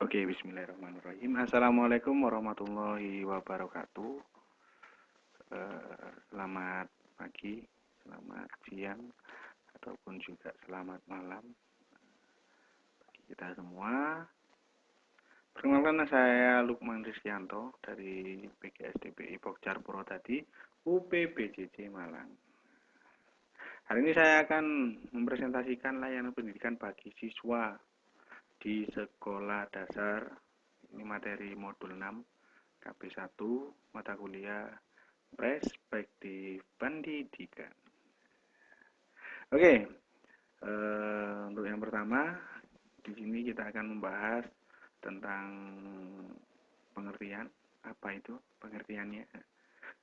Oke, bismillahirrahmanirrahim. Assalamualaikum warahmatullahi wabarakatuh. Selamat pagi, selamat siang, ataupun juga selamat malam bagi kita semua. Perkenalkan, saya Lukman Rizkyanto dari PGSDPI Pokjar Purwodadi, UPBJJ Malang. Hari ini saya akan mempresentasikan layanan pendidikan bagi siswa di sekolah dasar. Ini materi modul 6 KP1 mata kuliah Perspektif Pendidikan. Oke, untuk yang pertama di sini kita akan membahas tentang pengertian. Apa itu pengertiannya?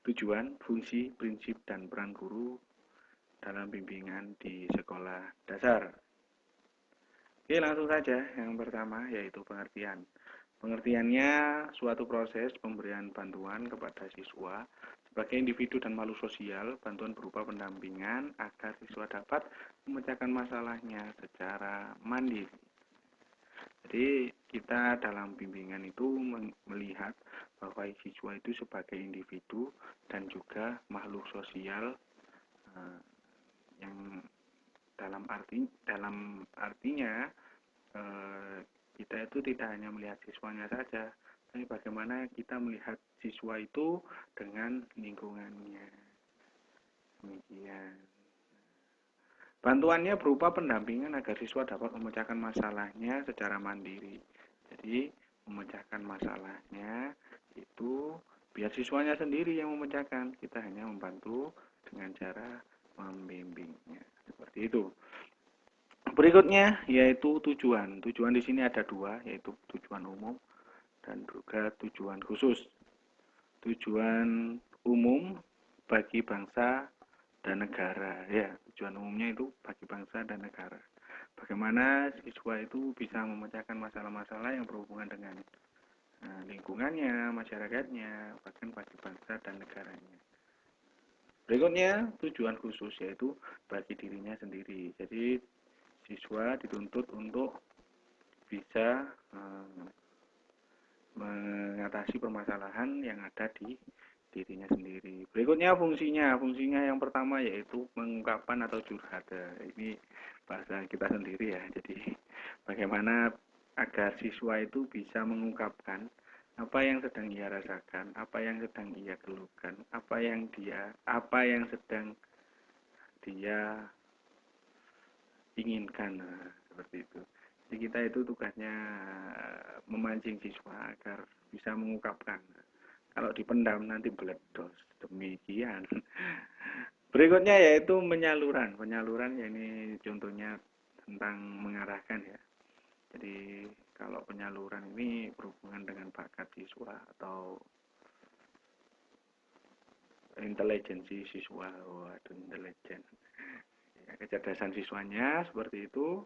Tujuan, fungsi, prinsip, dan peran guru dalam bimbingan di sekolah dasar. Oke, langsung saja. Yang pertama yaitu pengertian. Pengertiannya suatu proses pemberian bantuan kepada siswa sebagai individu dan makhluk sosial, bantuan berupa pendampingan agar siswa dapat memecahkan masalahnya secara mandiri. Jadi kita dalam bimbingan itu melihat bahwa siswa itu sebagai individu dan juga makhluk sosial yang dalam artinya kita itu tidak hanya melihat siswanya saja, tapi bagaimana kita melihat siswa itu dengan lingkungannya. Demikian. Bantuannya berupa pendampingan agar siswa dapat memecahkan masalahnya secara mandiri. Jadi memecahkan masalahnya itu biar siswanya sendiri yang memecahkan. Kita hanya membantu dengan cara membimbingnya. Seperti itu. Berikutnya yaitu tujuan. Tujuan di sini ada dua, yaitu tujuan umum dan juga tujuan khusus. Tujuan umum bagi bangsa dan negara, ya. Tujuan umumnya itu bagi bangsa dan negara. Bagaimana siswa itu bisa memecahkan masalah-masalah yang berhubungan dengan lingkungannya, masyarakatnya, bahkan bagi bangsa dan negaranya. Berikutnya tujuan khusus yaitu bagi dirinya sendiri. Jadi siswa dituntut untuk bisa mengatasi permasalahan yang ada di dirinya sendiri. Berikutnya fungsinya. Fungsinya yang pertama yaitu pengungkapan atau curhat. Ini bahasa kita sendiri ya. Jadi bagaimana agar siswa itu bisa mengungkapkan apa yang sedang ia rasakan, apa yang sedang ia keluhkan, apa yang sedang dia inginkan, seperti itu. Jadi kita itu tugasnya memancing siswa agar bisa mengungkapkan. Kalau dipendam nanti meledos. Demikian. Berikutnya yaitu penyaluran. Penyaluran ya ini contohnya tentang mengarahkan ya. Jadi kalau penyaluran ini berhubungan dengan bakat siswa atau intelijensi siswa. Waduh, intelijen. Ya, kecerdasan siswanya seperti itu.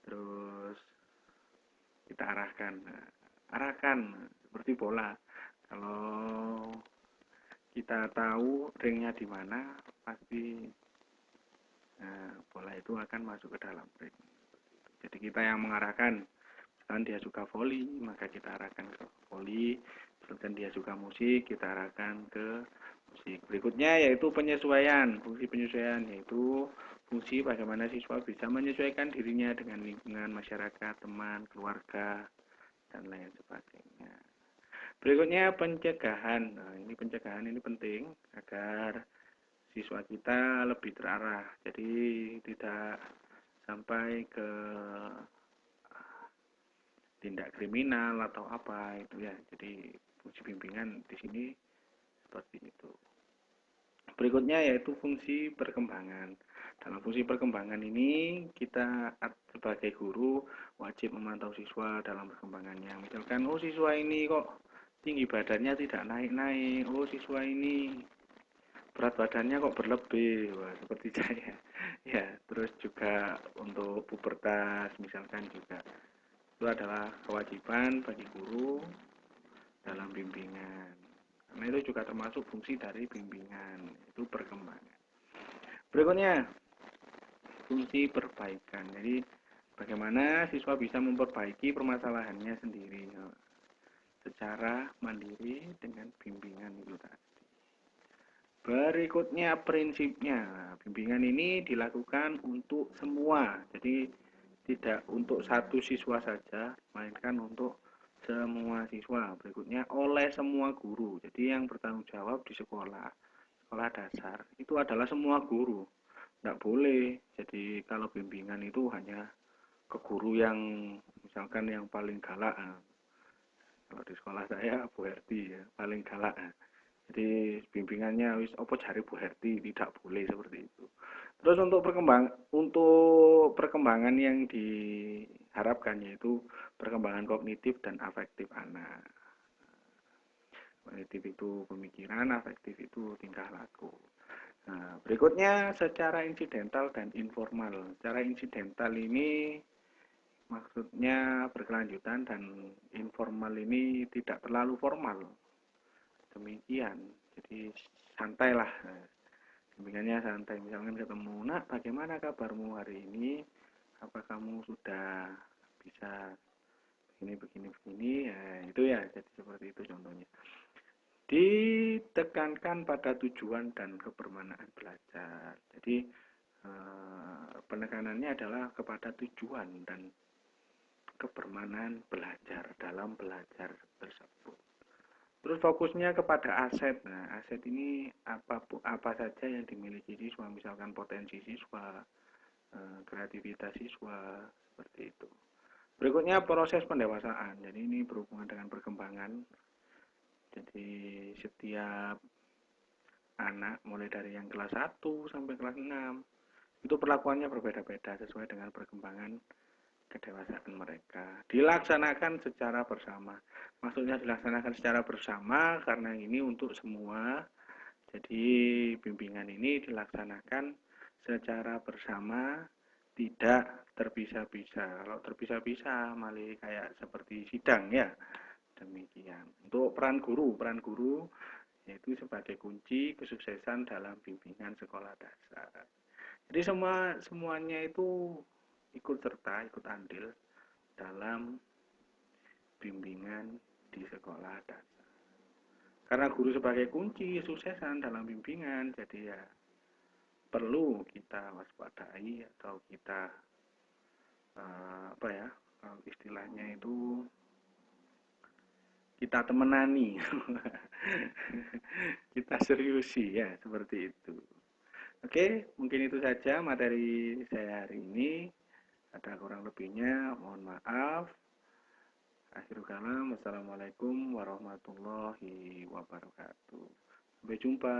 Terus kita arahkan seperti bola. Kalau kita tahu ringnya di mana, pasti bola itu akan masuk ke dalam ring. Jadi kita yang mengarahkan. Misalkan dia suka voli, maka kita arahkan ke voli. Misalkan dia suka musik, kita arahkan ke musik. Berikutnya yaitu penyesuaian. Fungsi penyesuaian yaitu fungsi bagaimana siswa bisa menyesuaikan dirinya dengan lingkungan masyarakat, teman, keluarga, dan lain sebagainya. Berikutnya pencegahan. Nah, ini pencegahan ini penting agar siswa kita lebih terarah. Jadi tidak sampai ke tindak kriminal atau apa itu ya. Jadi fungsi bimbingan di sini seperti itu. Berikutnya yaitu fungsi perkembangan. Dalam fungsi perkembangan ini kita sebagai guru wajib memantau siswa dalam perkembangannya. Misalkan, oh siswa ini kok tinggi badannya tidak naik-naik, oh siswa ini berat badannya kok berlebih, wah seperti saya. Ya, terus juga untuk pubertas misalkan juga itu adalah kewajiban bagi guru dalam bimbingan. Karena itu juga termasuk fungsi dari bimbingan, itu perkembangan. Berikutnya, fungsi perbaikan. Jadi Bagaimana siswa bisa memperbaiki permasalahannya sendiri secara mandiri dengan bimbingan itu tadi. Berikutnya prinsipnya, bimbingan ini dilakukan untuk semua, jadi tidak untuk satu siswa saja, melainkan untuk semua siswa. Berikutnya oleh semua guru, jadi yang bertanggung jawab di sekolah dasar itu adalah semua guru. Tidak boleh, jadi kalau bimbingan itu hanya ke guru yang misalkan yang paling galak. Kalau di sekolah saya Bu Herti ya, paling galak. Jadi bimbingannya wis opo jare Bu Herti, tidak boleh seperti itu. Terus untuk perkembangan yang diharapkan yaitu perkembangan kognitif dan afektif anak. Kognitif itu pemikiran, afektif itu tingkah laku. Nah, berikutnya secara insidental dan informal. Secara insidental ini maksudnya berkelanjutan dan informal ini tidak terlalu formal. Demikian. Jadi santailah. Bimbingannya santai. Misalkan ketemu, "Nak, bagaimana kabarmu hari ini? Apa kamu sudah bisa begini?" Ya, itu ya. Jadi seperti itu contohnya. Ditekankan pada tujuan dan kebermanaan belajar. Jadi penekanannya adalah kepada tujuan dan kebermanaan belajar dalam belajar tersebut. Terus fokusnya kepada aset. Nah, aset ini apa saja yang dimiliki siswa, misalkan potensi siswa, kreativitas siswa, seperti itu. Berikutnya proses pendewasaan. Jadi ini berhubungan dengan perkembangan. Jadi setiap anak mulai dari yang kelas 1 sampai kelas 6 itu perlakuannya berbeda-beda sesuai dengan perkembangan kedewasaan mereka. Dilaksanakan secara bersama. Maksudnya dilaksanakan secara bersama karena ini untuk semua. Jadi bimbingan ini dilaksanakan secara bersama, tidak terpisah-pisah. Kalau terpisah-pisah malah kayak seperti sidang ya. Demikian. Untuk peran guru yaitu sebagai kunci kesuksesan dalam bimbingan sekolah dasar. Jadi semuanya itu ikut serta, ikut andil dalam bimbingan di sekolah dasar. Karena guru sebagai kunci kesuksesan dalam bimbingan, jadi ya perlu kita waspadai atau kita istilahnya itu kita temenani, kita seriusi ya seperti itu. Oke, mungkin itu saja materi saya hari ini. Ada kurang lebihnya, mohon maaf. Akhirul kalam, wassalamualaikum warahmatullahi wabarakatuh. Sampai jumpa.